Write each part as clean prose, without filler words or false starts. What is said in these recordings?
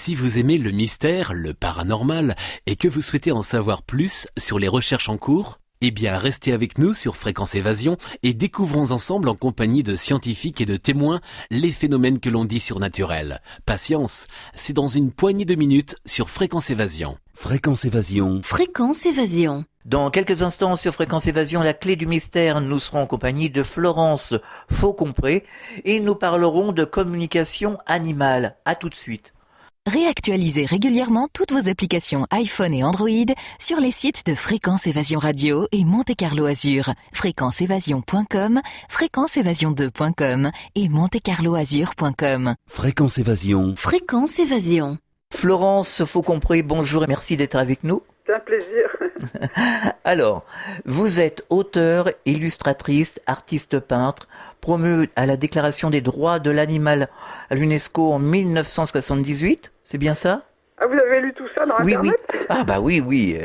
Si vous aimez le mystère, le paranormal, et que vous souhaitez en savoir plus sur les recherches en cours, eh bien restez avec nous sur Fréquence Évasion et découvrons ensemble en compagnie de scientifiques et de témoins les phénomènes que l'on dit surnaturels. Patience, c'est dans une poignée de minutes sur Fréquence Évasion. Fréquence Évasion. Fréquence Évasion. Dans quelques instants sur Fréquence Évasion, la clé du mystère, nous serons en compagnie de Florence Faucompré et nous parlerons de communication animale. À tout de suite. Réactualisez régulièrement toutes vos applications iPhone et Android sur les sites de Fréquence Évasion Radio et Monte Carlo Azur, fréquenceévasion.com, fréquenceévasion2.com et montecarloazur.com. Fréquence Évasion. Fréquence Évasion. Florence Faucompré, bonjour et merci d'être avec nous. C'est un plaisir. Alors, vous êtes auteure, illustratrice, artiste peintre, promue à la Déclaration des droits de l'animal à l'UNESCO en 1978, c'est bien ça? Ah, vous avez lu tout ça dans Oui, Internet? oui. Ah bah oui.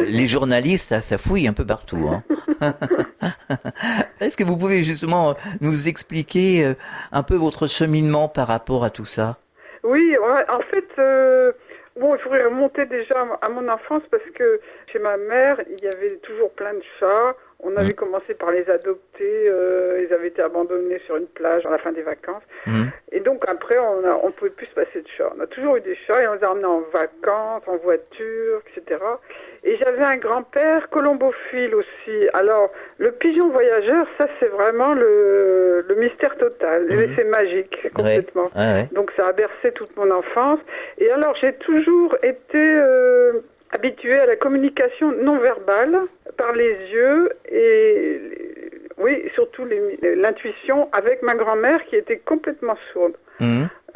Les journalistes, ça fouille un peu partout. Hein. Est-ce que vous pouvez justement nous expliquer un peu votre cheminement par rapport à tout ça? Oui, en fait, bon, il faudrait remonter déjà à mon enfance parce que chez ma mère, il y avait toujours plein de chats. On avait commencé par les adopter, ils avaient été abandonnés sur une plage à la fin des vacances. Et donc après, on pouvait plus se passer de chats. On a toujours eu des chats et on les a emmenés en vacances, en voiture, etc. Et j'avais un grand-père colombophile aussi. Alors, le pigeon voyageur, ça c'est vraiment le mystère total. Et c'est magique, complètement. Ouais. Donc ça a bercé toute mon enfance. Et alors, j'ai toujours été habituée à la communication non verbale par les yeux et oui, surtout l'intuition avec ma grand-mère qui était complètement sourde.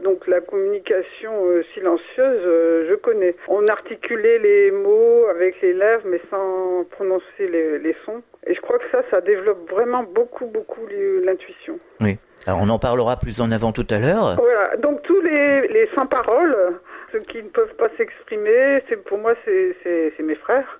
Donc la communication silencieuse, je connais. On articulait les mots avec les lèvres mais sans prononcer les sons. Et je crois que ça développe vraiment beaucoup l'intuition. Oui. Alors on en parlera plus en avant tout à l'heure. Voilà, donc tous les sans-paroles, ceux qui ne peuvent pas s'exprimer, pour moi c'est mes frères.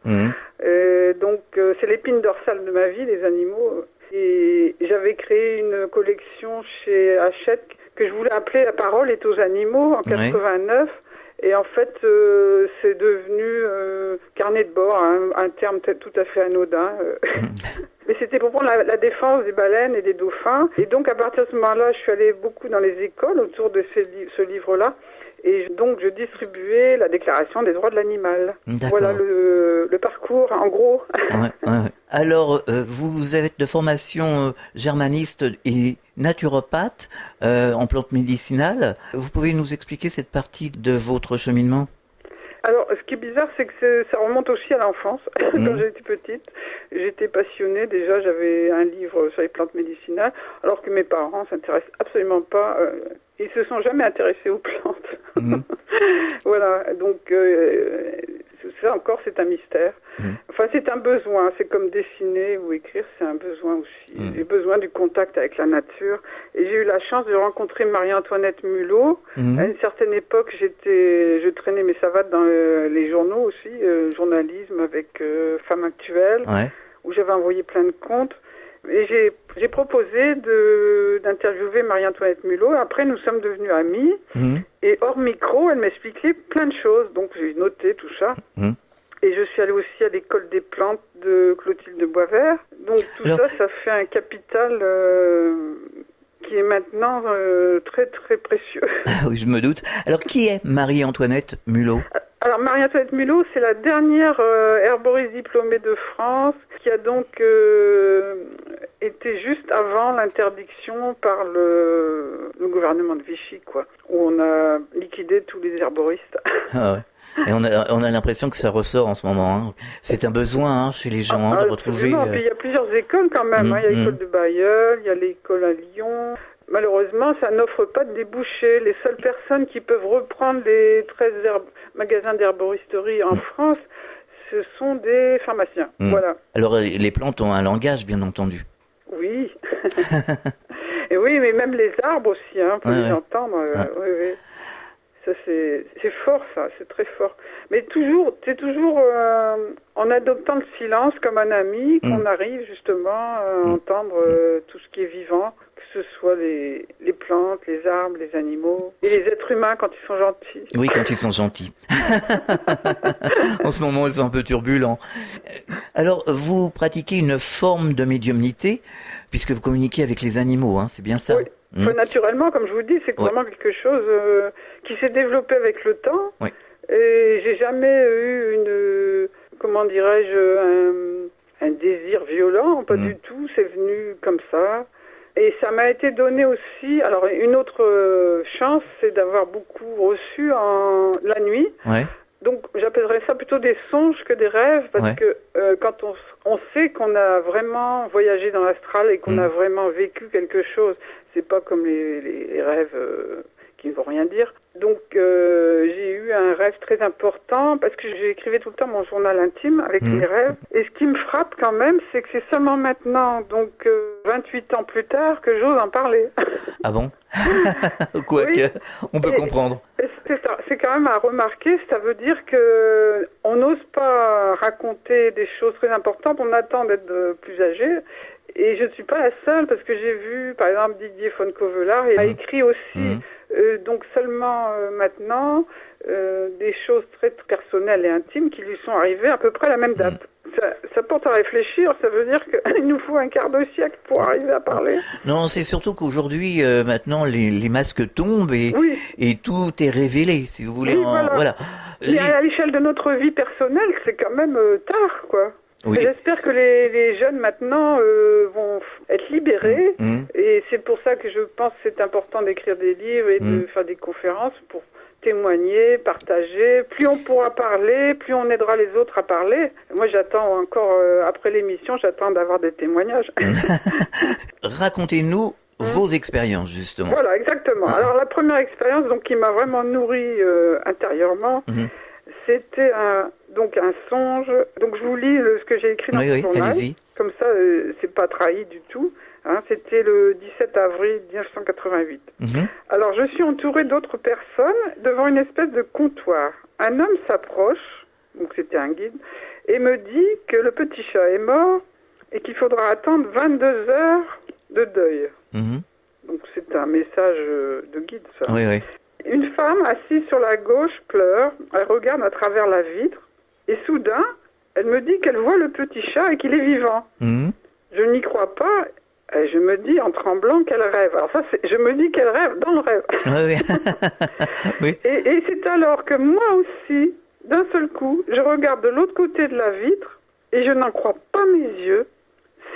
Donc c'est l'épine dorsale de ma vie, les animaux. Et j'avais créé une collection chez Hachette que je voulais appeler La parole est aux animaux en 89. Et en fait, c'est devenu carnet de bord, un terme tout à fait anodin. Mais c'était pour prendre la défense des baleines et des dauphins. Et donc, à partir de ce moment-là, je suis allée beaucoup dans les écoles autour de ce livre-là. Et donc, je distribuais la déclaration des droits de l'animal. D'accord. Voilà le parcours, en gros. Ouais. Alors, vous êtes de formation germaniste et naturopathe en plantes médicinales. Vous pouvez nous expliquer cette partie de votre cheminement? Alors, ce qui est bizarre, c'est que ça remonte aussi à l'enfance. Quand j'étais petite, j'étais passionnée. Déjà, j'avais un livre sur les plantes médicinales, alors que mes parents s'intéressent absolument pas. Ils se sont jamais intéressés aux plantes. Voilà, donc ça encore, c'est un mystère. Enfin, c'est un besoin. C'est comme dessiner ou écrire, c'est un besoin aussi. J'ai besoin du contact avec la nature. Et j'ai eu la chance de rencontrer Marie-Antoinette Mulot. À une certaine époque, je traînais mes savates dans les journaux aussi, journalisme avec Femmes Actuelles, où j'avais envoyé plein de contes. Et j'ai proposé d'interviewer Marie-Antoinette Mulot. Après, nous sommes devenus amis. Et hors micro, elle m'expliquait plein de choses. Donc, j'ai noté tout ça. Et je suis allée aussi à l'école des plantes de Clotilde de Boisvert. Donc, tout ça fait un capital qui est maintenant très, très précieux. Ah oui, je me doute. Alors, qui est Marie-Antoinette Mulot? Alors, Marie-Antoinette Mulot, c'est la dernière herboriste diplômée de France qui a donc été juste avant l'interdiction par le gouvernement de Vichy, quoi, où on a liquidé tous les herboristes. Ah ouais. Et on a l'impression que ça ressort en ce moment. Hein. C'est un besoin chez les gens de retrouver... Puis il y a plusieurs écoles quand même. Il y a l'école de Bailleul, il y a l'école à Lyon. Malheureusement, ça n'offre pas de débouchés. Les seules personnes qui peuvent reprendre les 13 magasins d'herboristerie en France, ce sont des pharmaciens. Voilà. Alors, les plantes ont un langage, bien entendu. Oui. Et oui, mais même les arbres aussi, pour les entendre. Oui. Ça, c'est fort, ça, c'est très fort. Mais c'est toujours en adoptant le silence comme un ami qu'on arrive justement à entendre tout ce qui est vivant, que ce soit les plantes, les arbres, les animaux, et les êtres humains quand ils sont gentils. Oui, quand ils sont gentils. En ce moment, ils sont un peu turbulents. Alors, vous pratiquez une forme de médiumnité, puisque vous communiquez avec les animaux, hein, c'est bien ça? Oui. Naturellement, comme je vous dis, c'est vraiment quelque chose qui s'est développé avec le temps. Oui. Et j'ai jamais eu comment dirais-je, un désir violent, pas du tout. C'est venu comme ça. Et ça m'a été donné aussi. Alors, une autre chance, c'est d'avoir beaucoup reçu la nuit. Ouais. Donc, j'appellerais ça plutôt des songes que des rêves, parce que quand on sait qu'on a vraiment voyagé dans l'astral et qu'on a vraiment vécu quelque chose, c'est pas comme les rêves qui ne vont rien dire. Donc, j'ai eu un rêve très important, parce que j'écrivais tout le temps mon journal intime avec mes rêves. Et ce qui me frappe quand même, c'est que c'est seulement maintenant, donc 28 ans plus tard, que j'ose en parler. Ah bon? Quoique, on peut comprendre. C'est quand même à remarquer, ça veut dire que on n'ose pas raconter des choses très importantes, on attend d'être plus âgé. Et je ne suis pas la seule, parce que j'ai vu, par exemple, Didier von Covelard, il a écrit aussi, donc seulement maintenant, des choses très personnelles et intimes qui lui sont arrivées à peu près à la même date. Ça porte à réfléchir, ça veut dire qu'il nous faut un quart de siècle pour arriver à parler. Non, c'est surtout qu'aujourd'hui, maintenant, les masques tombent et tout est révélé, si vous voulez. Oui, voilà. Mais à l'échelle de notre vie personnelle, c'est quand même tard, quoi. Oui. J'espère que les jeunes maintenant vont être libérés et c'est pour ça que je pense que c'est important d'écrire des livres et de faire des conférences pour témoigner, partager. Plus on pourra parler, plus on aidera les autres à parler. Moi, j'attends encore, après l'émission, j'attends d'avoir des témoignages. Racontez-nous vos expériences, justement. Voilà, exactement. Alors, la première expérience donc, qui m'a vraiment nourrie intérieurement, c'était un songe. Donc, je vous lis ce que j'ai écrit dans le journal. Allez-y. Comme ça, c'est pas trahi du tout. Hein, c'était le 17 avril 1988. Alors, je suis entourée d'autres personnes devant une espèce de comptoir. Un homme s'approche, donc c'était un guide, et me dit que le petit chat est mort et qu'il faudra attendre 22 heures de deuil. Donc, c'est un message de guide, ça. Oui, oui. Une femme assise sur la gauche pleure, elle regarde à travers la vitre, et soudain, elle me dit qu'elle voit le petit chat et qu'il est vivant. Je n'y crois pas, et je me dis en tremblant qu'elle rêve. Alors ça, je me dis qu'elle rêve dans le rêve. Oui. Et c'est alors que moi aussi, d'un seul coup, je regarde de l'autre côté de la vitre, et je n'en crois pas mes yeux.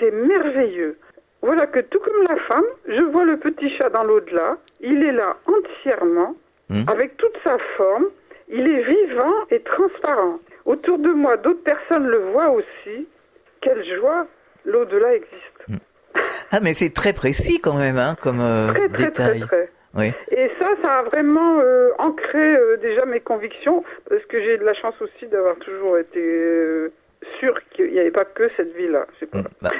C'est merveilleux. Voilà que tout comme la femme, je vois le petit chat dans l'au-delà. Il est là entièrement, avec toute sa forme. Il est vivant et transparent. Autour de moi, d'autres personnes le voient aussi. Quelle joie, l'au-delà existe. Ah, mais c'est très précis quand même, hein, comme détail. Très. Oui. Et ça a vraiment ancré déjà mes convictions, parce que j'ai de la chance aussi d'avoir toujours été sûr qu'il n'y avait pas que cette vie-là.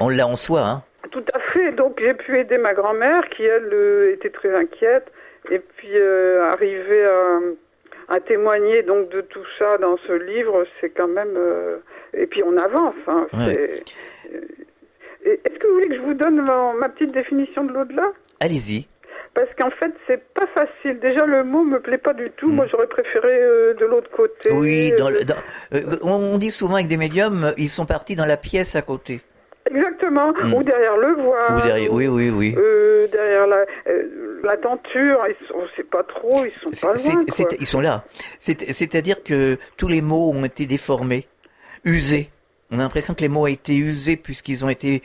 On l'a en soi, hein. Tout à fait. Donc j'ai pu aider ma grand-mère qui, elle, était très inquiète. Et puis arriver à témoigner donc de tout ça dans ce livre, c'est quand même... Et puis on avance. Hein. Est-ce que vous voulez que je vous donne ma petite définition de l'au-delà ? Allez-y. Parce qu'en fait, c'est pas facile. Déjà, le mot me plaît pas du tout. Moi, j'aurais préféré de l'autre côté. Oui, on dit souvent avec des médiums, ils sont partis dans la pièce à côté. Exactement, ou derrière le voile. Ou derrière, oui. Derrière la tenture, on sait pas trop, ils sont pas loin. Ils sont là. C'est-à-dire que tous les mots ont été déformés, usés. On a l'impression que les mots ont été usés puisqu'ils ont été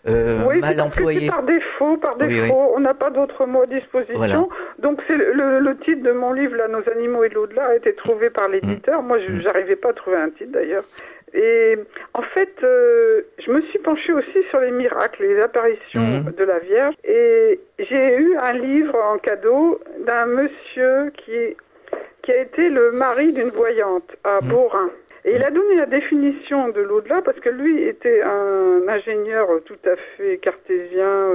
mal employés. Par défaut. Oui. On n'a pas d'autres mots à disposition. Voilà. Donc c'est le titre de mon livre, là, Nos animaux et l'au-delà, a été trouvé par l'éditeur. Moi, je n'arrivais pas à trouver un titre d'ailleurs. Et en fait, je me suis penchée aussi sur les miracles, les apparitions de la Vierge. Et j'ai eu un livre en cadeau d'un monsieur qui a été le mari d'une voyante à Beaurain. Et il a donné la définition de l'au-delà parce que lui était un ingénieur tout à fait cartésien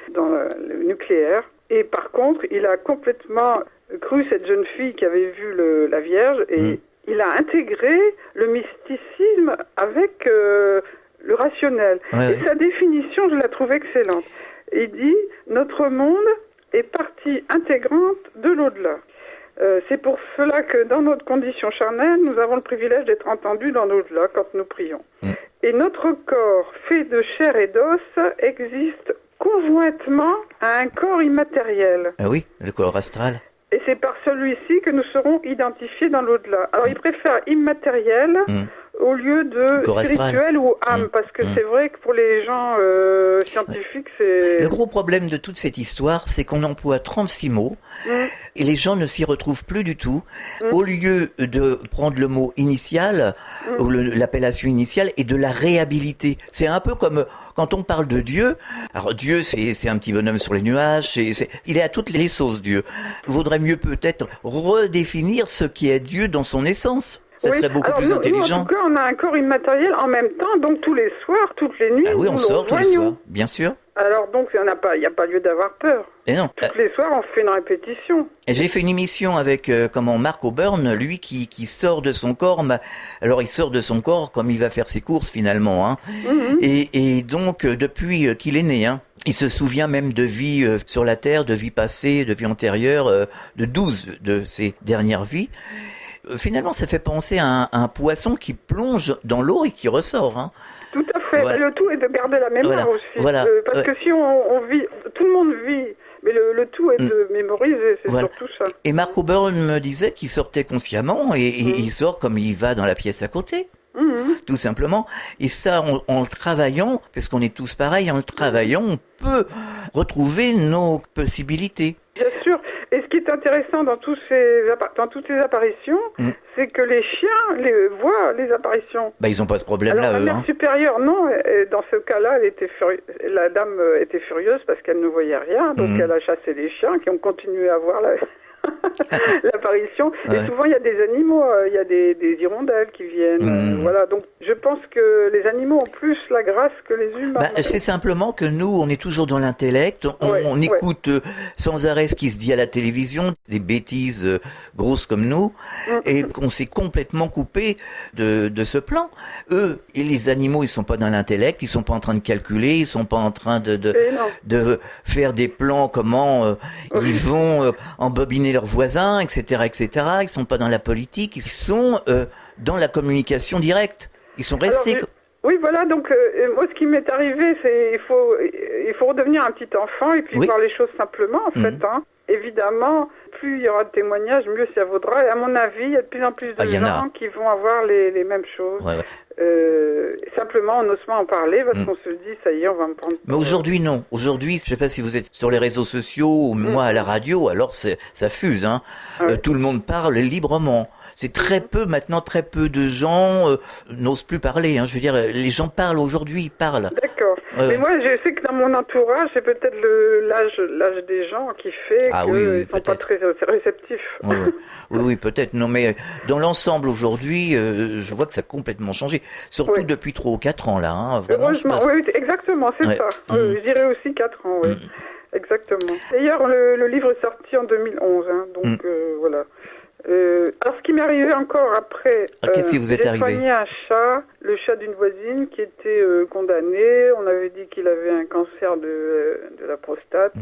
dans le nucléaire. Et par contre, il a complètement cru cette jeune fille qui avait vu la Vierge et il a intégré le mysticisme avec le rationnel. Et sa définition, je la trouve excellente. Il dit « Notre monde est partie intégrante de l'au-delà. C'est pour cela que dans notre condition charnelle, nous avons le privilège d'être entendus dans l'au-delà quand nous prions. Et notre corps, fait de chair et d'os, existe conjointement à un corps immatériel. » Ah oui, le corps astral. Et c'est par celui-ci que nous serons identifiés dans l'au-delà. Alors, il préfère immatériel au lieu de spirituel ou âme, parce que c'est vrai que pour les gens scientifiques, c'est... Le gros problème de toute cette histoire, c'est qu'on emploie 36 mots, et les gens ne s'y retrouvent plus du tout. Au lieu de prendre le mot initial, ou l'appellation initiale, et de la réhabiliter. C'est un peu comme... Quand on parle de Dieu, alors Dieu c'est un petit bonhomme sur les nuages, il est à toutes les sauces Dieu. Il vaudrait mieux peut-être redéfinir ce qui est Dieu dans son essence. Ça serait beaucoup plus intelligent. Nous, en tout cas, on a un corps immatériel en même temps, donc tous les soirs, toutes les nuits. Ah oui, on sort tous les soirs, bien sûr. Alors donc, il n'y a pas lieu d'avoir peur. Et non. Tous les soirs, on fait une répétition. Et j'ai fait une émission avec Marc Auburn, lui qui sort de son corps. Alors il sort de son corps comme il va faire ses courses finalement. Hein. Et donc depuis qu'il est né, il se souvient même de vie sur la terre, de vie passée, de vie antérieure, de 12 de ses dernières vies. Finalement, ça fait penser à un poisson qui plonge dans l'eau et qui ressort. Hein. Tout à fait. Voilà. Le tout est de garder la mémoire aussi. Parce que si on vit, tout le monde vit, mais le tout est de mémoriser, c'est surtout ça. Et Marc Auburn me disait qu'il sortait consciemment et il sort comme il va dans la pièce à côté. Tout simplement. Et ça, en le travaillant, parce qu'on est tous pareils, en le travaillant, on peut retrouver nos possibilités. Bien sûr. Et ce qui est intéressant dans toutes ces apparitions, c'est que les chiens voient les apparitions. Ils n'ont pas ce problème-là, alors, la mère supérieure, non. Dans ce cas-là, la dame était furieuse parce qu'elle ne voyait rien. Donc, elle a chassé les chiens qui ont continué à voir l'apparition. Et souvent, il y a des animaux, il y a des hirondelles qui viennent. Voilà. Donc, je pense que les animaux ont plus la grâce que les humains. C'est simplement que nous, on est toujours dans l'intellect. On écoute sans arrêt ce qui se dit à la télévision, des bêtises grosses comme nous, et qu'on s'est complètement coupé de ce plan. Eux, et les animaux, ils sont pas dans l'intellect, ils sont pas en train de calculer, ils sont pas en train de faire des plans, comment ils vont embobiner leurs voisins, etc., etc. Ils sont pas dans la politique, ils sont dans la communication directe. Ils sont restés. Oui, voilà. Donc moi, ce qui m'est arrivé, c'est il faut redevenir un petit enfant et puis voir les choses simplement, en fait. Évidemment, plus il y aura de témoignages, mieux ça vaudra. Et à mon avis, il y a de plus en plus de gens qui vont avoir les mêmes choses. Simplement, on n'ose pas en parler parce qu'on se dit, ça y est, on va me prendre... Mais aujourd'hui, non. Aujourd'hui, je ne sais pas si vous êtes sur les réseaux sociaux ou moi à la radio, alors ça fuse. Tout le monde parle librement. C'est très peu de gens n'osent plus parler. Je veux dire, les gens parlent aujourd'hui, ils parlent. D'accord. Mais moi, je sais que dans mon entourage, c'est peut-être l'âge des gens qui fait qu'ils ne sont pas très réceptifs. Oui, peut-être. Non, mais dans l'ensemble, aujourd'hui, je vois que ça a complètement changé. Surtout depuis 3 ou 4 ans, là. Vraiment, heureusement, oui, exactement, c'est ça. Je dirais aussi 4 ans, oui. Exactement. D'ailleurs, le livre est sorti en 2011, donc voilà. Alors, ce qui m'est arrivé encore après, qu'est-ce qui vous est arrivé ? J'ai soigné un chat, le chat d'une voisine qui était condamné. On avait dit qu'il avait un cancer de la prostate.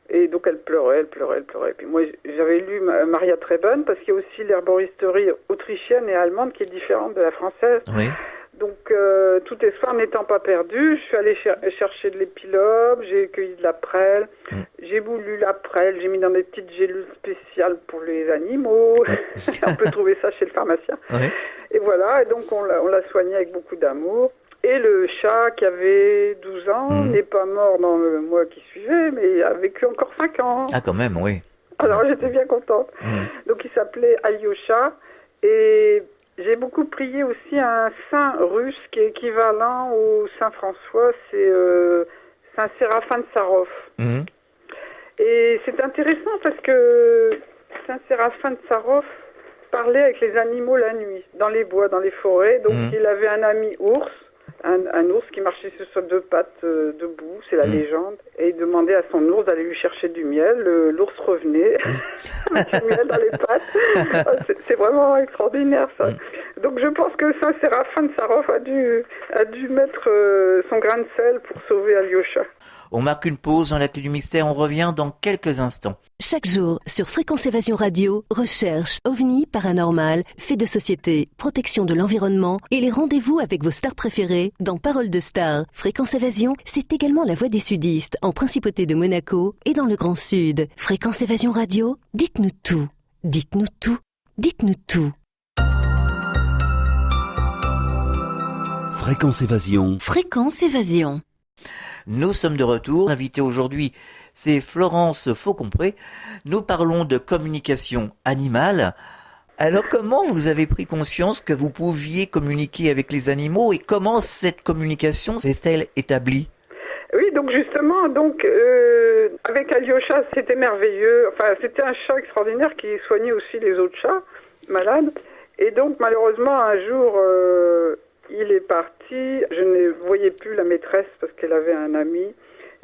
Et donc, elle pleurait. Et puis moi, j'avais lu Maria Treben, parce qu'il y a aussi l'herboristerie autrichienne et allemande qui est différente de la française. Oui. Donc, tout espoir n'étant pas perdu, je suis allée chercher de l'épilobe, j'ai cueilli de la prêle, j'ai moulu la prêle, j'ai mis dans des petites gélules spéciales pour les animaux. On peut trouver ça chez le pharmacien. Oui. Et voilà, et donc on l'a soigné avec beaucoup d'amour. Et le chat qui avait 12 ans n'est pas mort dans le mois qui suivait, mais a vécu encore 5 ans. Ah, quand même, oui. Alors, j'étais bien contente. Donc, il s'appelait Alyosha, et... j'ai beaucoup prié aussi un saint russe qui est équivalent au saint François, c'est Saint Séraphin de Sarov. Et c'est intéressant parce que Saint Séraphin de Sarov parlait avec les animaux la nuit, dans les bois, dans les forêts. Donc il avait un ami ours, un ours qui marchait sur 2 pattes debout, c'est la légende. Et il demandait à son ours d'aller lui chercher du miel. L'ours revenait, du miel dans les pattes. C'est vraiment extraordinaire, ça. Donc je pense que Saint Séraphin de Sarov a dû mettre son grain de sel pour sauver Alyosha. On marque une pause dans la clé du mystère, on revient dans quelques instants. Chaque jour, sur Fréquence Évasion Radio, recherche, ovni, paranormal, faits de société, protection de l'environnement et les rendez-vous avec vos stars préférées dans Paroles de Stars. Fréquence Évasion, c'est également la voix des sudistes en Principauté de Monaco et dans le Grand Sud. Fréquence Évasion Radio, dites-nous tout. Dites-nous tout. Dites-nous tout. Fréquence Évasion. Fréquence Évasion. Nous sommes de retour. L'invité aujourd'hui, c'est Florence Faucompré. Nous parlons de communication animale. Alors, comment vous avez pris conscience que vous pouviez communiquer avec les animaux et comment cette communication s'est-elle établie? Oui, donc justement, avec Alyosha, c'était merveilleux. Enfin, c'était un chat extraordinaire qui soignait aussi les autres chats malades. Et donc, malheureusement, un jour, il est parti. Je ne voyais plus la maîtresse parce qu'elle avait un ami.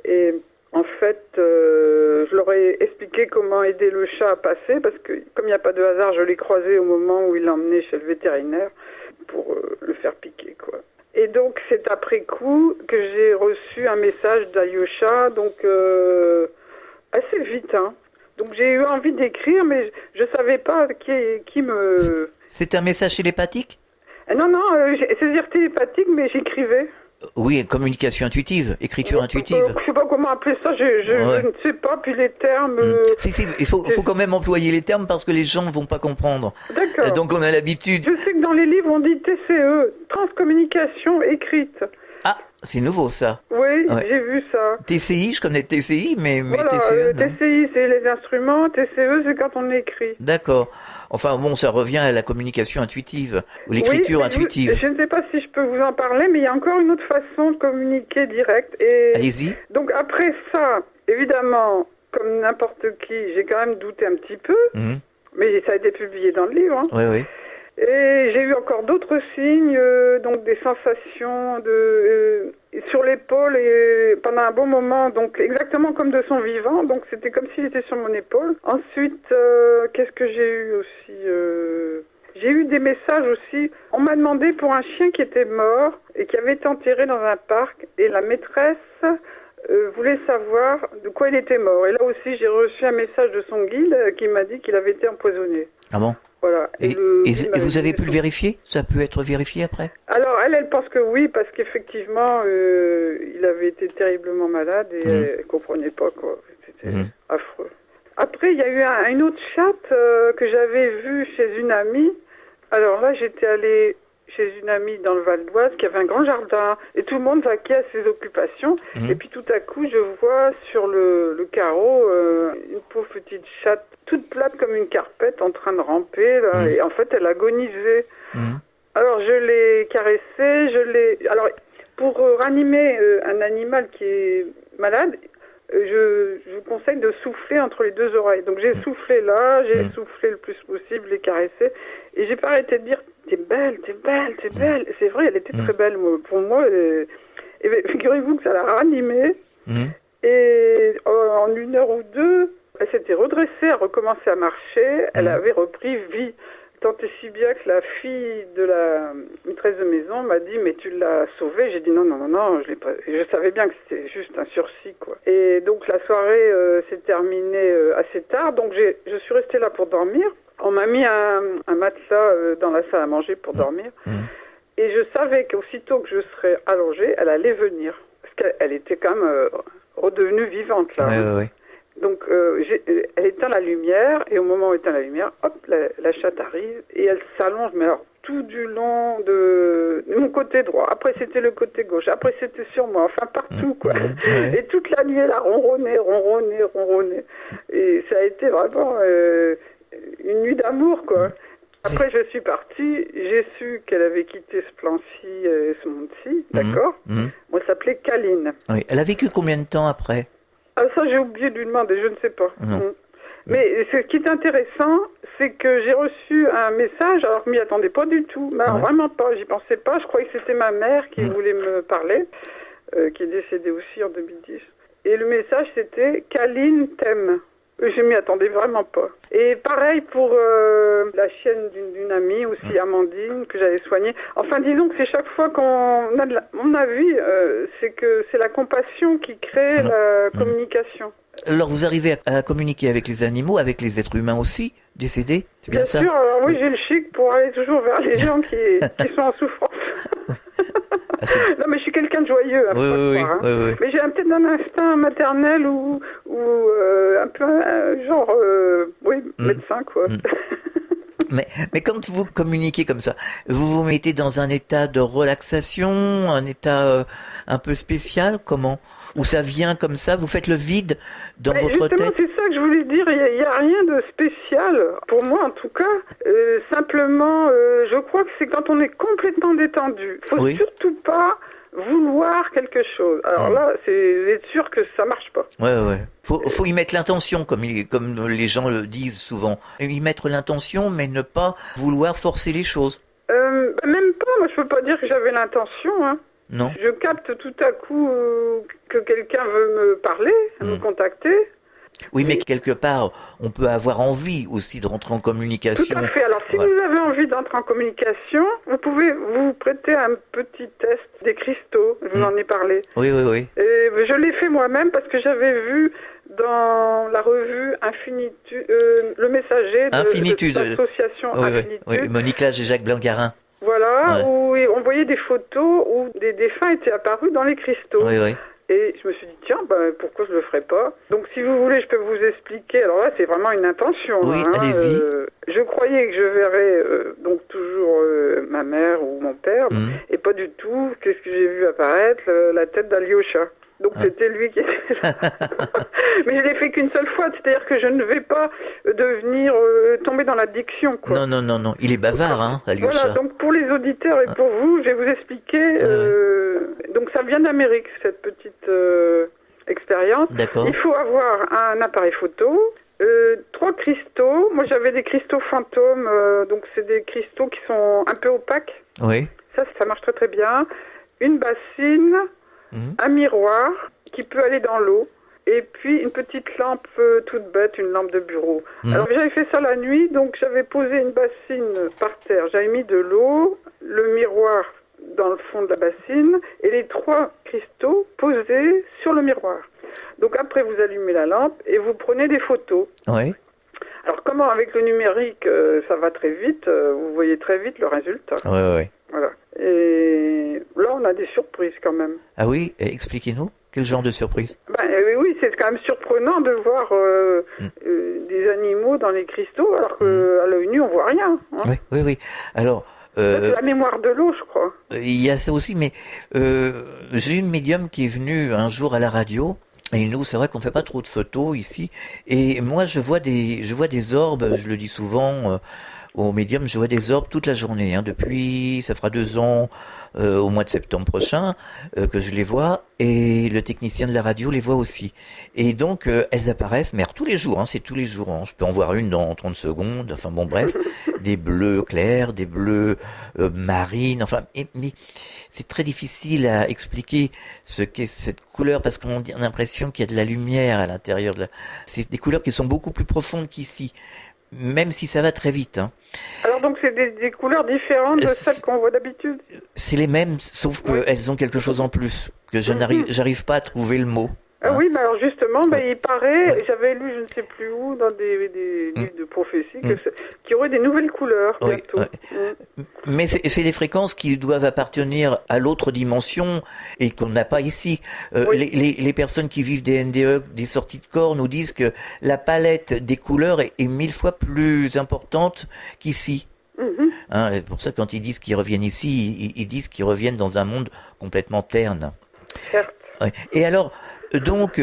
Et en fait, je leur ai expliqué comment aider le chat à passer parce que, comme il n'y a pas de hasard, je l'ai croisé au moment où il l'emmenait chez le vétérinaire pour le faire piquer, quoi. Et donc, c'est après coup que j'ai reçu un message d'Alyosha, donc assez vite, hein. Donc, j'ai eu envie d'écrire, mais je savais pas qui me... C'est un message télépathique? Non, c'est-à-dire télépathique, mais j'écrivais. Oui, communication intuitive, écriture intuitive. Je sais pas comment appeler ça, je ne sais pas, puis les termes... Si, il faut quand même employer les termes parce que les gens ne vont pas comprendre. D'accord. Donc on a l'habitude... Je sais que dans les livres, on dit TCE, transcommunication écrite. Ah, c'est nouveau ça. Oui, ouais. J'ai vu ça. TCI, je connais TCI, mais voilà, TCE, non. TCI, c'est les instruments, TCE, c'est quand on écrit. D'accord. Enfin bon, ça revient à la communication intuitive, ou l'écriture intuitive. Je ne sais pas si je peux vous en parler, mais il y a encore une autre façon de communiquer direct. Et allez-y. Donc après ça, évidemment, comme n'importe qui, j'ai quand même douté un petit peu, mais ça a été publié dans le livre. Hein. Oui, oui. Et j'ai eu encore d'autres signes, donc des sensations sur l'épaule et pendant un bon moment, donc exactement comme de son vivant, donc c'était comme s'il était sur mon épaule. Ensuite, qu'est-ce que j'ai eu aussi J'ai eu des messages aussi. On m'a demandé pour un chien qui était mort et qui avait été enterré dans un parc et la maîtresse voulait savoir de quoi il était mort. Et là aussi, j'ai reçu un message de son guide qui m'a dit qu'il avait été empoisonné. Ah bon? Voilà. Et vous avez pu le vérifier? Ça a pu être vérifié après? Alors, elle pense que oui, parce qu'effectivement, il avait été terriblement malade et elle comprenait pas, quoi. C'était affreux. Après, il y a eu une autre chatte que j'avais vue chez une amie. Alors là, j'étais allée chez une amie dans le Val d'Oise qui avait un grand jardin et tout le monde vaquait à ses occupations. Et puis tout à coup, je vois sur le carreau une pauvre petite chatte toute plate comme une carpette en train de ramper là, et en fait elle agonisait. Alors je l'ai caressée, alors pour ranimer un animal qui est malade, je vous conseille de souffler entre les deux oreilles. Donc j'ai soufflé là, j'ai soufflé le plus possible, les caresser et j'ai pas arrêté de dire t'es belle, t'es belle, t'es belle. C'est vrai, elle était très belle pour moi. Et figurez-vous que ça l'a ranimée. Et en 1 heure ou 2, elle s'était redressée, elle recommençait à marcher, elle avait repris vie. Tant et si bien que la fille de la maîtresse de maison m'a dit mais tu l'as sauvée. J'ai dit non, je l'ai pas. Et je savais bien que c'était juste un sursis, quoi. Et donc la soirée s'est terminée assez tard, donc je suis restée là pour dormir. On m'a mis un matelas dans la salle à manger pour dormir. Et je savais qu'aussitôt que je serais allongée, elle allait venir. Parce qu'elle était quand même redevenue vivante, là. Oui. Donc, elle éteint la lumière, et au moment où elle éteint la lumière, hop, la chatte arrive, et elle s'allonge, mais alors, tout du long de mon côté droit. Après, c'était le côté gauche. Après, c'était sur moi. Enfin, partout, quoi. Et toute la nuit, elle a ronronné. Et ça a été vraiment une nuit d'amour, quoi. Après, je suis partie, j'ai su qu'elle avait quitté ce plan-ci et ce monde-ci, d'accord. Moi, elle s'appelait Kaline. Oui. Elle a vécu combien de temps après? Ah, ça, j'ai oublié de lui demander, je ne sais pas. Mais ce qui est intéressant, c'est que j'ai reçu un message, alors que je m'y attendais pas du tout. Mais alors, vraiment pas, j'y pensais pas. Je croyais que c'était ma mère qui voulait me parler, qui est décédée aussi en 2010. Et le message, c'était « Kaline t'aime ». Je m'y attendais vraiment pas. Et pareil pour la chienne d'une amie aussi, Amandine, que j'avais soignée. Enfin, disons que c'est chaque fois qu'on a mon avis, c'est que c'est la compassion qui crée la communication. Alors, vous arrivez à communiquer avec les animaux, avec les êtres humains aussi, décédés, c'est bien ça? Bien sûr, alors oui, j'ai le chic pour aller toujours vers les gens qui sont en souffrance. Non, mais je suis quelqu'un de joyeux, hein, oui. Mais j'ai peut-être un instinct maternel ou un peu médecin, quoi. Mais quand vous communiquez comme ça, vous vous mettez dans un état de relaxation, un état un peu spécial, comment? Ou ça vient comme ça, vous faites le vide dans votre justement, tête? c'est ça que je voulais dire, il n'y a rien de spécial, pour moi en tout cas. Simplement, je crois que c'est quand on est complètement détendu. Il ne faut surtout pas vouloir quelque chose. Alors là, vous êtes sûr que ça marche pas. Ouais. Faut y mettre l'intention, comme les gens le disent souvent. Y mettre l'intention, mais ne pas vouloir forcer les choses. Même pas, moi je peux pas dire que j'avais l'intention, hein. Non. Je capte tout à coup que quelqu'un veut me parler, me contacter. Oui, mais quelque part, on peut avoir envie aussi de rentrer en communication. Tout à fait. Alors, si vous avez envie d'entrer en communication, vous pouvez vous prêter un petit test des cristaux. Je vous en ai parlé. Oui. Et je l'ai fait moi-même parce que j'avais vu dans la revue Infinitude, le messager de l'association Infinitude. Oui, Monique Lage et Jacques Blanc-Garin. Voilà, où on voyait des photos où des défunts étaient apparus dans les cristaux. Oui. Et je me suis dit, tiens, pourquoi je le ferais pas? Donc, si vous voulez, je peux vous expliquer. Alors là, c'est vraiment une intention. Oui, allez-y. Je croyais que je verrais donc toujours ma mère ou mon père, et pas du tout. Qu'est-ce que j'ai vu apparaître? La tête d'Alyosha. Donc c'était lui qui était là. Mais je l'ai fait qu'une seule fois, c'est-à-dire que je ne vais pas devenir tomber dans l'addiction, quoi. Non, il est bavard, hein, Alyosha. Voilà, donc pour les auditeurs et pour vous, je vais vous expliquer. Donc ça vient d'Amérique, cette petite expérience. D'accord. Il faut avoir un appareil photo, 3 cristaux. Moi j'avais des cristaux fantômes, donc c'est des cristaux qui sont un peu opaques. Oui. Ça marche très très bien. Une bassine, un miroir qui peut aller dans l'eau, et puis une petite lampe toute bête, une lampe de bureau. Alors j'avais fait ça la nuit, donc j'avais posé une bassine par terre, j'avais mis de l'eau, le miroir dans le fond de la bassine, et les 3 cristaux posés sur le miroir. Donc après vous allumez la lampe et vous prenez des photos. Oui. Alors comment avec le numérique ça va très vite, vous voyez très vite le résultat. Oui. Voilà. Et là, on a des surprises quand même. Ah oui, expliquez-nous. Quel genre de surprise? Oui, c'est quand même surprenant de voir des animaux dans les cristaux, alors qu'à l'œil nu, on voit rien. Hein. Oui. Alors... c'est la mémoire de l'eau, je crois. Il y a ça aussi, mais j'ai une médium qui est venue un jour à la radio. Et nous, c'est vrai qu'on fait pas trop de photos ici. Et moi, je vois des orbes, je le dis souvent... au médium, je vois des orbes toute la journée. Depuis, ça fera 2 ans, au mois de septembre prochain, que je les vois, et le technicien de la radio les voit aussi. Et donc, elles apparaissent, mais tous les jours, c'est tous les jours. Je peux en voir une dans 30 secondes, enfin bon, bref, des bleus clairs, des bleus marines, mais c'est très difficile à expliquer ce qu'est cette couleur, parce qu'on a l'impression qu'il y a de la lumière à l'intérieur. C'est des couleurs qui sont beaucoup plus profondes qu'ici. Même si ça va très vite. Alors donc c'est des couleurs différentes de celles qu'on voit d'habitude? C'est les mêmes, sauf qu'elles ont quelque chose en plus, que j'arrive pas à trouver le mot. Oui, mais alors justement, il paraît, j'avais lu je ne sais plus où, dans des livres de prophétie, qu'il y aurait des nouvelles couleurs bientôt. Mais c'est des fréquences qui doivent appartenir à l'autre dimension et qu'on n'a pas ici. Les personnes qui vivent des NDE, des sorties de corps, nous disent que la palette des couleurs est 1000 fois plus importante qu'ici. C'est pour ça que quand ils disent qu'ils reviennent ici, ils disent qu'ils reviennent dans un monde complètement terne. Certes. Et alors... Donc,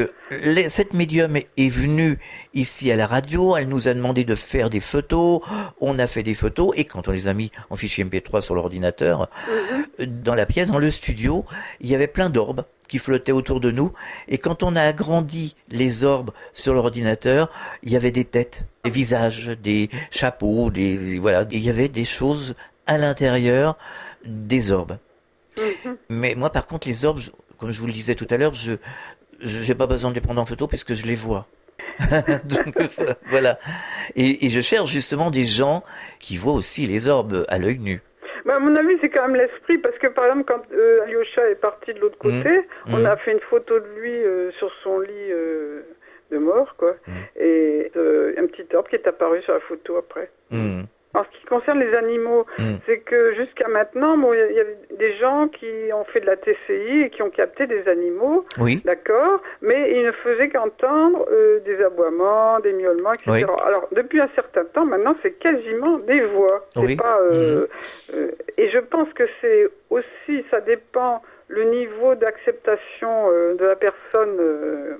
cette médium est venue ici à la radio, elle nous a demandé de faire des photos, on a fait des photos, et quand on les a mis en fichier MP3 sur l'ordinateur, dans la pièce, dans le studio, il y avait plein d'orbes qui flottaient autour de nous, et quand on a agrandi les orbes sur l'ordinateur, il y avait des têtes, des visages, des chapeaux, voilà, il y avait des choses à l'intérieur des orbes. Mais moi, par contre, les orbes, comme je vous le disais tout à l'heure, j'ai pas besoin de les prendre en photo puisque je les vois. Donc, voilà. Et je cherche justement des gens qui voient aussi les orbes à l'œil nu. Bah, à mon avis, c'est quand même l'esprit, parce que par exemple, quand Alyosha est parti de l'autre côté, on a fait une photo de lui sur son lit de mort, quoi. Et un petit orbe qui est apparu sur la photo après. En ce qui concerne les animaux, c'est que jusqu'à maintenant, bon, il y avait des gens qui ont fait de la TCI et qui ont capté des animaux, d'accord, mais ils ne faisaient qu'entendre des aboiements, des miaulements, etc. Oui. Alors, depuis un certain temps, maintenant, c'est quasiment des voix. C'est pas, et je pense que c'est aussi, ça dépend le niveau d'acceptation de la personne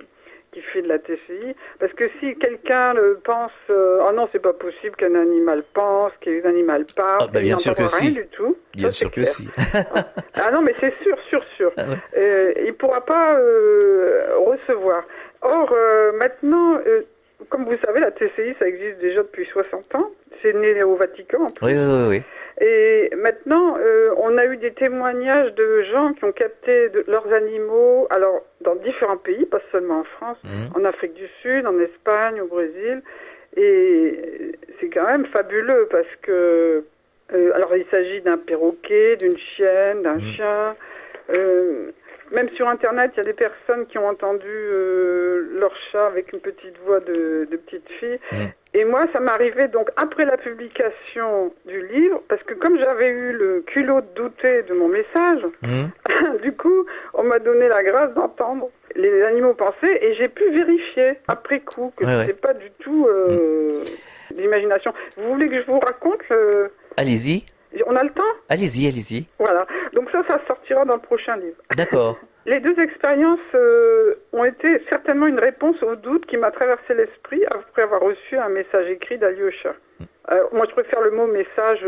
qui fait de la TCI, parce que si quelqu'un pense ah non, c'est pas possible qu'un animal pense, qu'un animal parle, bien sûr que rien si. du tout. Bien sûr que si. Ah non, mais c'est sûr. Ah ouais. Il pourra pas recevoir. Or maintenant, comme vous savez, la TCI ça existe déjà depuis 60 ans. C'est né au Vatican en plus. Oui. Et maintenant, on a eu des témoignages de gens qui ont capté leurs animaux, alors dans différents pays, pas seulement en France, en Afrique du Sud, en Espagne, au Brésil. Et c'est quand même fabuleux parce que, alors il s'agit d'un perroquet, d'une chienne, d'un chien. Même sur Internet, il y a des personnes qui ont entendu leur chat avec une petite voix de petite fille. Et moi, ça m'arrivait donc après la publication du livre, parce que comme j'avais eu le culot de douter de mon message, du coup, on m'a donné la grâce d'entendre les animaux penser, et j'ai pu vérifier après coup que c'était pas du tout d'imagination. Vous voulez que je vous raconte Allez-y. On a le temps ? Allez-y. Voilà. Donc ça sortira dans le prochain livre. D'accord. Les deux expériences ont été certainement une réponse au doute qui m'a traversé l'esprit après avoir reçu un message écrit d'Alyosha. Moi, je préfère le mot message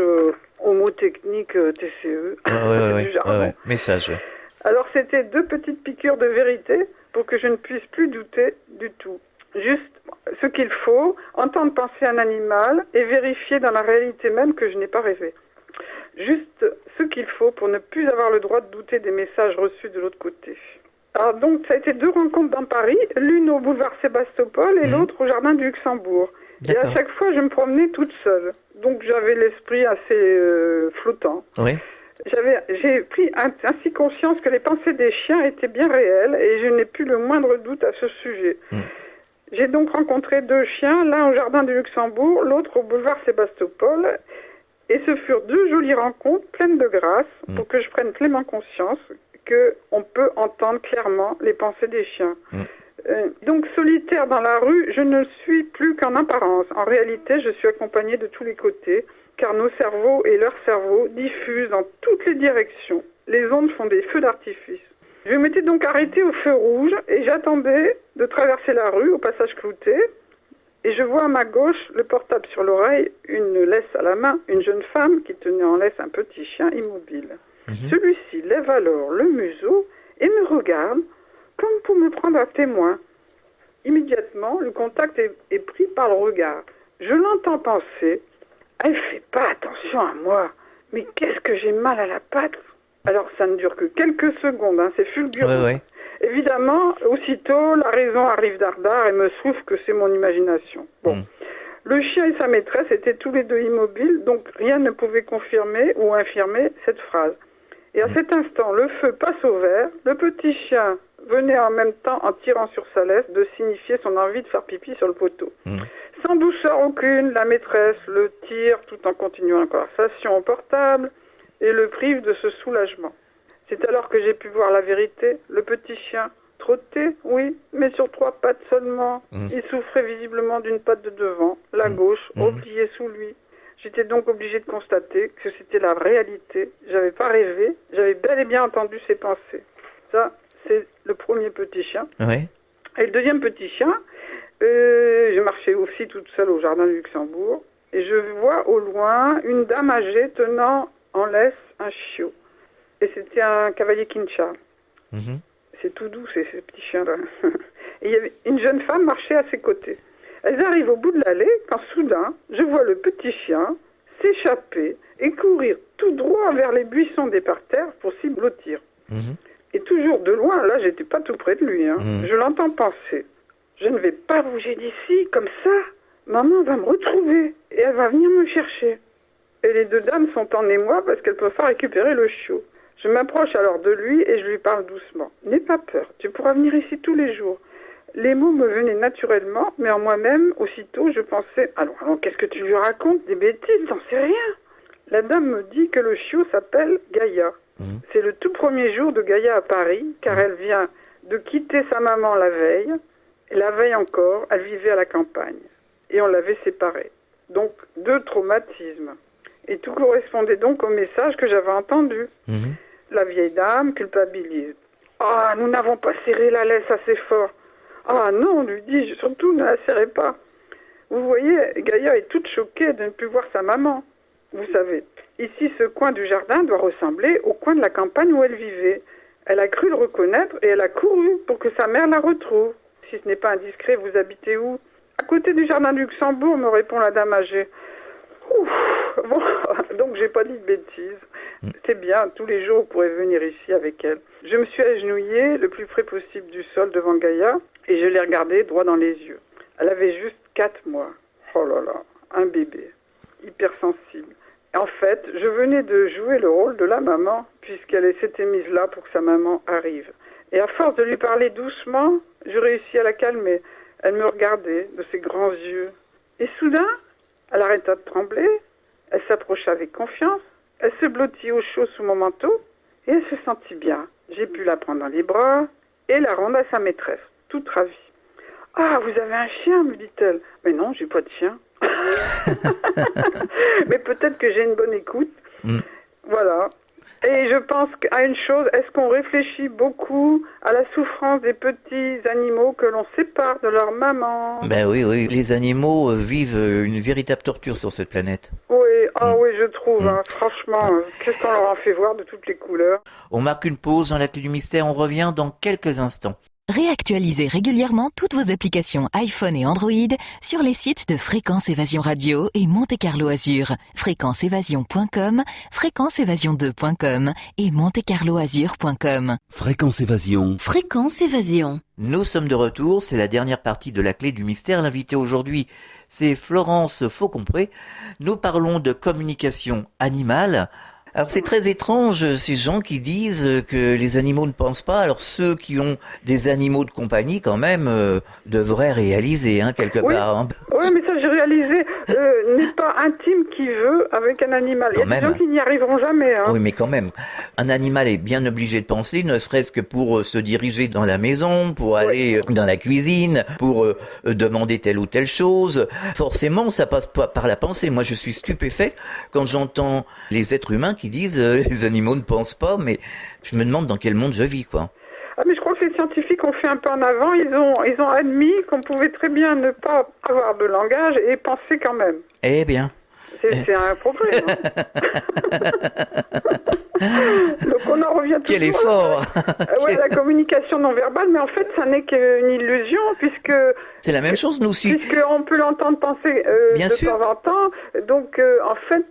au mot technique TCE. Ouais. Message. Alors, c'était 2 petites piqûres de vérité pour que je ne puisse plus douter du tout. Juste ce qu'il faut, entendre penser un animal et vérifier dans la réalité même que je n'ai pas rêvé. Juste ce qu'il faut pour ne plus avoir le droit de douter des messages reçus de l'autre côté. Alors donc, ça a été 2 rencontres dans Paris, l'une au boulevard Sébastopol et l'autre au jardin du Luxembourg. D'accord. Et à chaque fois, je me promenais toute seule. Donc, j'avais l'esprit assez flottant. Oui. J'ai pris ainsi conscience que les pensées des chiens étaient bien réelles et je n'ai plus le moindre doute à ce sujet. J'ai donc rencontré 2 chiens, l'un au jardin du Luxembourg, l'autre au boulevard Sébastopol. Et ce furent 2 jolies rencontres pleines de grâce pour que je prenne pleinement conscience qu'on peut entendre clairement les pensées des chiens. Donc solitaire dans la rue, je ne suis plus qu'en apparence. En réalité, je suis accompagnée de tous les côtés, car nos cerveaux et leurs cerveaux diffusent dans toutes les directions. Les ondes font des feux d'artifice. Je m'étais donc arrêtée au feu rouge et j'attendais de traverser la rue au passage clouté. Et je vois à ma gauche, le portable sur l'oreille, une laisse à la main, une jeune femme qui tenait en laisse un petit chien immobile. Celui-ci lève alors le museau et me regarde comme pour me prendre à témoin. Immédiatement, le contact est pris par le regard. Je l'entends penser « Elle fait pas attention à moi, mais qu'est-ce que j'ai mal à la patte ?» Alors ça ne dure que quelques secondes, c'est fulgurant. Ouais. Évidemment, aussitôt, la raison arrive dardard et me souffle que c'est mon imagination. Bon. Le chien et sa maîtresse étaient tous les 2 immobiles, donc rien ne pouvait confirmer ou infirmer cette phrase. Et à cet instant, le feu passe au vert, le petit chien venait en même temps, en tirant sur sa laisse, de signifier son envie de faire pipi sur le poteau. Sans douceur aucune, la maîtresse le tire tout en continuant la conversation au portable et le prive de ce soulagement. C'est alors que j'ai pu voir la vérité. Le petit chien trottait, oui, mais sur 3 pattes seulement. Il souffrait visiblement d'une patte de devant, la gauche, repliée sous lui. J'étais donc obligée de constater que c'était la réalité. J'avais pas rêvé, j'avais bel et bien entendu ses pensées. Ça, c'est le premier petit chien. Ouais. Et le deuxième petit chien, je marchais aussi toute seule au jardin du Luxembourg, et je vois au loin une dame âgée tenant en laisse un chiot. Et c'était un cavalier Kincha. C'est tout doux, ces petits chiens-là. Et il y avait une jeune femme marchait à ses côtés. Elles arrivent au bout de l'allée quand soudain, je vois le petit chien s'échapper et courir tout droit vers les buissons des parterres pour s'y blottir. Et toujours de loin, là j'étais pas tout près de lui, je l'entends penser. je ne vais pas bouger d'ici, comme ça. Maman va me retrouver et elle va venir me chercher. Et les deux dames sont en émoi parce qu'elles ne peuvent pas récupérer le chiot. Je m'approche alors de lui et je lui parle doucement. N'aie pas peur, tu pourras venir ici tous les jours. Les mots me venaient naturellement, mais en moi-même, aussitôt, je pensais, allons, qu'est-ce que tu lui racontes? Des bêtises, t'en sais rien. La dame me dit que le chiot s'appelle Gaïa. C'est le tout premier jour de Gaïa à Paris, car elle vient de quitter sa maman la veille. Et la veille encore, elle vivait à la campagne. Et on l'avait séparée. Donc, 2 traumatismes. Et tout correspondait donc au message que j'avais entendu. La vieille dame culpabilise. « Ah, nous n'avons pas serré la laisse assez fort. »« Ah non, lui dis-je, surtout ne la serrez pas. » Vous voyez, Gaïa est toute choquée de ne plus voir sa maman. Vous savez, ici, ce coin du jardin doit ressembler au coin de la campagne où elle vivait. Elle a cru le reconnaître et elle a couru pour que sa mère la retrouve. Si ce n'est pas indiscret, vous habitez où? À côté du jardin du Luxembourg, me répond la dame âgée. Ouf, bon, donc j'ai pas dit de bêtises. C'est bien, tous les jours, vous pourrez venir ici avec elle. Je me suis agenouillée le plus près possible du sol devant Gaïa et je l'ai regardée droit dans les yeux. Elle avait juste 4 mois. Oh là là, un bébé, hypersensible. En fait, je venais de jouer le rôle de la maman, puisqu'elle s'était mise là pour que sa maman arrive. Et à force de lui parler doucement, je réussis à la calmer. Elle me regardait de ses grands yeux. Et soudain, elle arrêta de trembler, elle s'approcha avec confiance, elle se blottit au chaud sous mon manteau, et elle se sentit bien. J'ai pu la prendre dans les bras et la rendre à sa maîtresse, toute ravie. « Ah, vous avez un chien ?» me dit-elle. « Mais non, j'ai pas de chien. » Mais peut-être que j'ai une bonne écoute. Voilà. Et je pense à une chose, est-ce qu'on réfléchit beaucoup à la souffrance des petits animaux que l'on sépare de leur maman? Ben oui, les animaux vivent une véritable torture sur cette planète. Oui, oui, je trouve, hein, franchement, qu'est-ce qu'on leur en fait voir de toutes les couleurs? On marque une pause dans la clé du mystère, on revient dans quelques instants. Réactualisez régulièrement toutes vos applications iPhone et Android sur les sites de Fréquence Évasion Radio et Monte Carlo Azur, fréquenceévasion.com, fréquenceévasion2.com et montecarloazur.com. Fréquence Évasion. Fréquence Évasion. Nous sommes de retour, c'est la dernière partie de la clé du mystère. L'invité aujourd'hui, c'est Florence Faucompré. Nous parlons de communication animale. Alors c'est très étrange ces gens qui disent que les animaux ne pensent pas. Alors ceux qui ont des animaux de compagnie quand même devraient réaliser quelque part. Hein. Oui, mais ça j'ai réalisé, n'est pas intime qui veut avec un animal. Il y a des gens qui n'y arriveront jamais. Hein. Oui, mais quand même, un animal est bien obligé de penser, ne serait-ce que pour se diriger dans la maison, pour aller dans la cuisine, pour demander telle ou telle chose. Forcément, ça passe pas par la pensée. Moi, je suis stupéfait quand j'entends les êtres humains qui disent les animaux ne pensent pas, mais je me demande dans quel monde je vis, quoi. Ah, mais je crois que les scientifiques ont fait un peu en avant. Ils ont admis qu'on pouvait très bien ne pas avoir de langage et penser quand même. Eh bien. C'est un progrès. Donc on en revient toujours. Quel effort. La communication non verbale, mais en fait, ça n'est qu'une illusion, puisque... C'est la même chose, nous aussi. Puisqu'on peut l'entendre penser bien de sûr. temps en temps. Donc, en fait,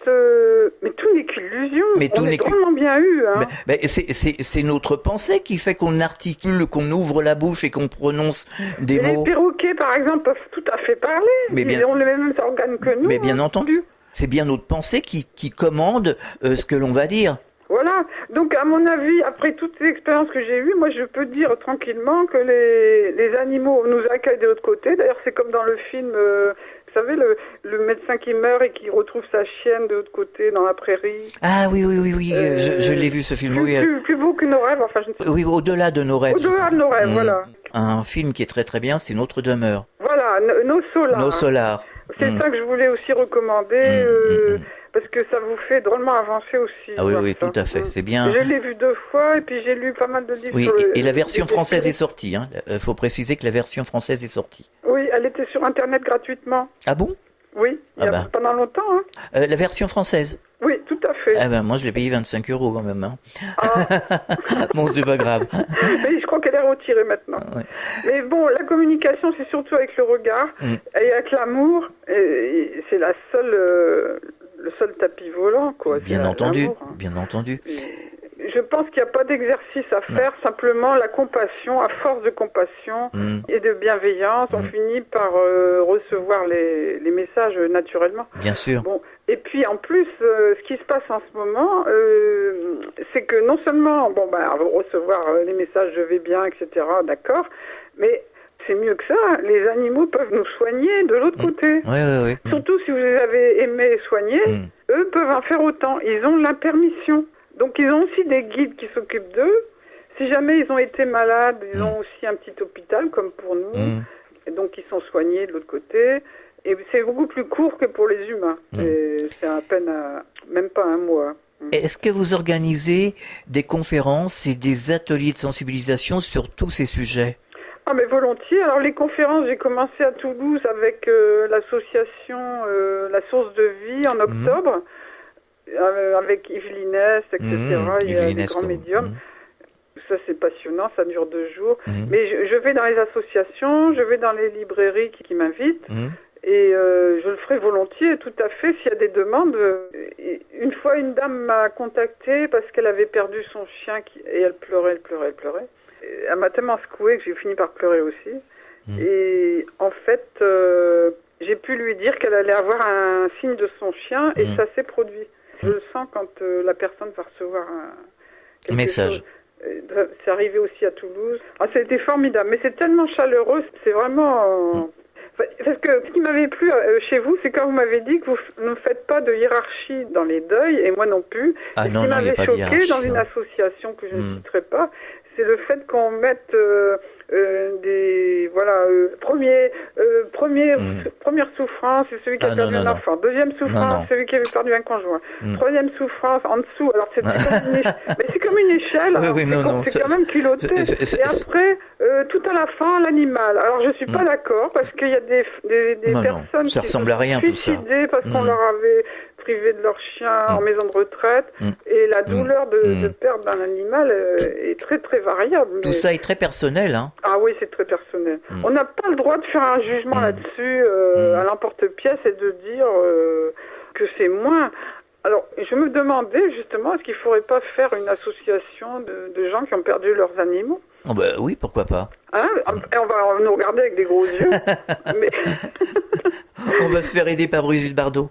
mais tout n'est qu'illusion. Mais on est vraiment bien eu. Hein. C'est notre pensée qui fait qu'on articule, qu'on ouvre la bouche et qu'on prononce des mots. Les perroquets, par exemple, peuvent tout à fait parler. Ils ont les mêmes organes que nous. Mais bien entendu. C'est bien notre pensée qui commande ce que l'on va dire. Voilà. Donc, à mon avis, après toutes ces expériences que j'ai eues, moi, je peux dire tranquillement que les animaux nous accueillent de l'autre côté. D'ailleurs, c'est comme dans le film, vous savez, le médecin qui meurt et qui retrouve sa chienne de l'autre côté dans la prairie. Ah oui, je l'ai vu ce film. Plus beau que nos rêves, enfin, je ne sais pas. Oui, au-delà de nos rêves. Au-delà de nos rêves, voilà. Un film qui est très très bien, c'est Notre demeure. Voilà, Nos solars. Nos solars. C'est ça que je voulais aussi recommander, parce que ça vous fait drôlement avancer aussi. Ah oui, tout à fait, c'est bien. Je l'ai vu 2 fois, et puis j'ai lu pas mal de livres. Oui, et la version française est sortie. Faut préciser que la version française est sortie. Oui, elle était sur Internet gratuitement. Ah bon? Oui, pendant longtemps. Hein. La version française? Oui, tout à fait. Ah ben, moi, je l'ai payé 25 € quand même. Hein. Ah. Bon, c'est pas grave. Mais je crois qu'elle est retirée maintenant. Ouais. Mais bon, la communication, c'est surtout avec le regard et avec l'amour. Et c'est la seule, le seul tapis volant, quoi. Bien entendu, bien entendu. Je pense qu'il n'y a pas d'exercice à faire, simplement la compassion, à force de compassion et de bienveillance, on finit par recevoir les messages naturellement. Bien sûr. Bon, et puis en plus, ce qui se passe en ce moment, c'est que non seulement, recevoir les messages « je vais bien », etc., d'accord, mais c'est mieux que ça, les animaux peuvent nous soigner de l'autre côté. Oui. Surtout si vous les avez aimés et soignés, eux peuvent en faire autant. Ils ont la permission. Donc ils ont aussi des guides qui s'occupent d'eux. Si jamais ils ont été malades, ils ont aussi un petit hôpital comme pour nous. Et donc ils sont soignés de l'autre côté. Et c'est beaucoup plus court que pour les humains. Et c'est à peine même pas un mois. Est-ce que vous organisez des conférences et des ateliers de sensibilisation sur tous ces sujets ? Ah mais volontiers. Alors les conférences, j'ai commencé à Toulouse avec l'association La Source de Vie en octobre, avec Yves Linès, etc. Il y a des grands médiums. Ça c'est passionnant, ça dure 2 jours. Mais je vais dans les associations, je vais dans les librairies qui m'invitent. Et je le ferai volontiers, tout à fait, s'il y a des demandes. Une fois, une dame m'a contactée parce qu'elle avait perdu son chien et elle pleurait. Elle m'a tellement secouée que j'ai fini par pleurer aussi. Et en fait, j'ai pu lui dire qu'elle allait avoir un signe de son chien et ça s'est produit. Je le sens quand la personne va recevoir un message. C'est arrivé aussi à Toulouse. Ah, ça a été formidable, mais c'est tellement chaleureux, c'est vraiment... Parce que ce qui m'avait plu chez vous, c'est quand vous m'avez dit que vous ne faites pas de hiérarchie dans les deuils, et moi non plus. Ah et ce qui m'avait choqué dans une association que je ne citerai pas, c'est le fait qu'on mette première souffrance, c'est celui qui a perdu un enfant. Deuxième souffrance, celui qui avait perdu un conjoint. Troisième souffrance, en dessous. Alors c'est comme une échelle. C'est quand même culotté. Et après, tout à la fin, l'animal. Alors je suis pas d'accord parce qu'il y a des personnes ça qui ressemble à rien, tout ça. parce qu'on leur avait privé de leur chien en maison de retraite et la douleur de perdre un animal est très très variable. Tout ça est très personnel, hein. Ah oui, c'est très personnel. On n'a pas le droit de faire un jugement là-dessus à l'emporte-pièce et de dire que c'est moins. Alors, je me demandais justement, est-ce qu'il ne faudrait pas faire une association de gens qui ont perdu leurs animaux ? Oh bah oui, pourquoi pas. Hein ? Et on va nous regarder avec des gros yeux. Mais... on va se faire aider par Brigitte Bardot.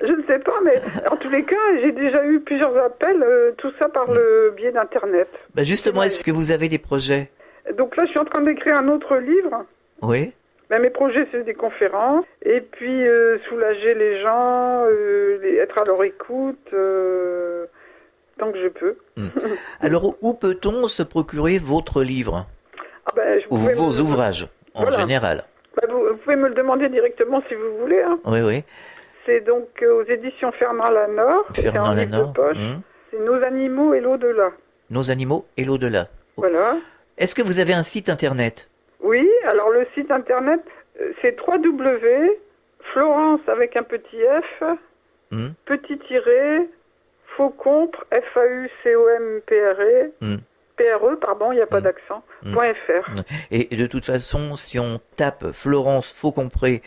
Je ne sais pas, mais en tous les cas, j'ai déjà eu plusieurs appels, tout ça par le biais d'Internet. Bah justement, est-ce que vous avez des projets ? Donc là, je suis en train d'écrire un autre livre. Oui. Ben, mes projets, c'est des conférences, et puis soulager les gens, être à leur écoute, tant que je peux. Alors, où peut-on se procurer votre livre ? Ou vos ouvrages, en général ? Vous pouvez me le demander directement si vous voulez. Hein. Oui. C'est donc aux éditions Fernand Lanor. Fernand Lanor. De poche. C'est Nos animaux et l'au-delà. Nos animaux et l'au-delà. Voilà. Est-ce que vous avez un site internet ? Oui, alors le site internet, c'est www.florence avec un petit F, petit tiré, faucompre, F-A-U-C-O-M-P-R-E, P-R-E, pardon, il n'y a pas d'accent, .fr. Et de toute façon, si on tape Florence Faucompré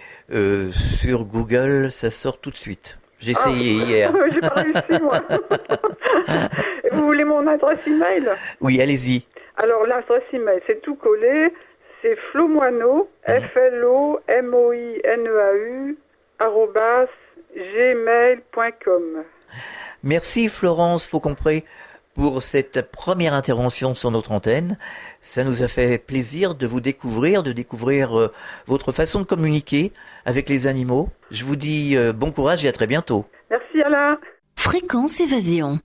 sur Google, ça sort tout de suite. J'ai essayé hier. J'ai pas réussi, moi. Et vous voulez mon adresse email ? Oui, allez-y. Alors, l'adresse email, c'est tout collé. C'est flomoineau, FLOMOINEAU, @gmail.com. Merci Florence Faucompré pour cette première intervention sur notre antenne. Ça nous a fait plaisir de vous découvrir, votre façon de communiquer avec les animaux. Je vous dis bon courage et à très bientôt. Merci Alain. Fréquence Évasion.